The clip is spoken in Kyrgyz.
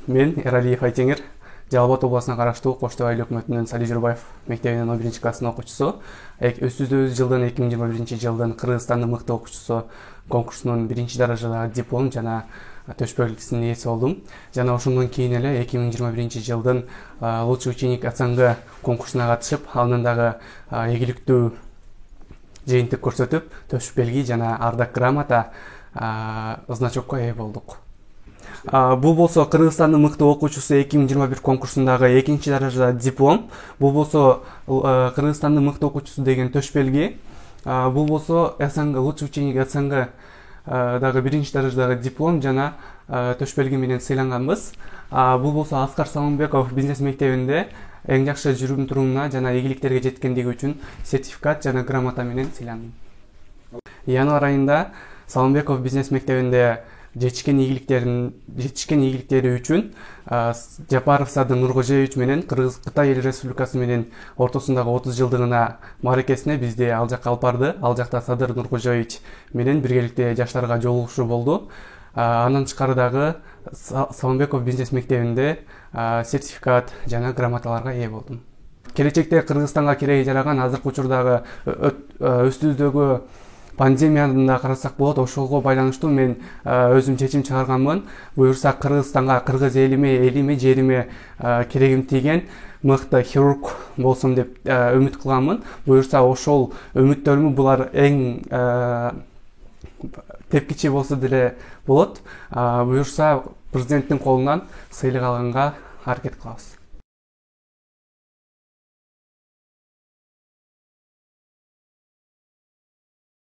Мен Эралиев Айтеңер, Жалал Абад обласына караштуу Кош Тоо айыл өкмөтүнүн Сали Журбаев мектебинин 11 класстын окуучусу. Өз жылдын 2021 жылдын Кыргызстандын мыкты окуучусу конкурсунун 1-даражадагы диплом жана төш белгисинин ээси болдум. Жана ошондон кийин эле 2021 жылдын лучший ученик АЦНГ конкурсуна катышып, анын дагы ийгиликтүү жыйынтык көрсөтүп, төш белги жана ардак грамота значокко ээ болдук. Бул болсо Кыргызстандын мыкты окуучусу 2021 конкурсундагы 2-даражадагы диплом. Бул болсо Кыргызстандын мыкты окуучусу деген төш белги. Бул болсо СНГ лучший ученик СНГ дагы 1-даражадагы диплом жана төш белги менен сыйланганбыз. Бул болсо Аскар Салымбеков бизнес мектебинде эң жакшы жүрүм турумуна жана ийгиликтерге жеткендиги үчүн сертификат жана грамота менен сыйландым. Январь айында Салымбеков бизнес мектебинде жетишкен ийгиликтери үчүн Жапаров Садыр Нуркожоевич менен Кытай Эл Республикасы менен ортосундагы 30 жылдыгына мааракесине бизди ал жакка алып барды. Ал жакта Садыр Нуркожоевич менен биргеликте жаштарга жолугушуу болду. Андан тышкары дагы Салымбеков бизнес мектебинде сертификат жана грамоталарга ээ болдум. Келечекте Кыргызстанга кереги жараган азыркы учурдагы үстүбүздөгү пандемияны да карасак болот. Ошого байланыштуу мен өзүм чечим чыгарганмын. Буюрса Кыргызстанга, кыргыз элиме, жериме керегим тийген мыкты хирург болсом деп үмүт кылганмын. Буюрса ошол үмүттөрүмө булар эң тепкичи болсо деле болот. Буюрса президенттин колунан сыйлык алганга аракет кылабыз.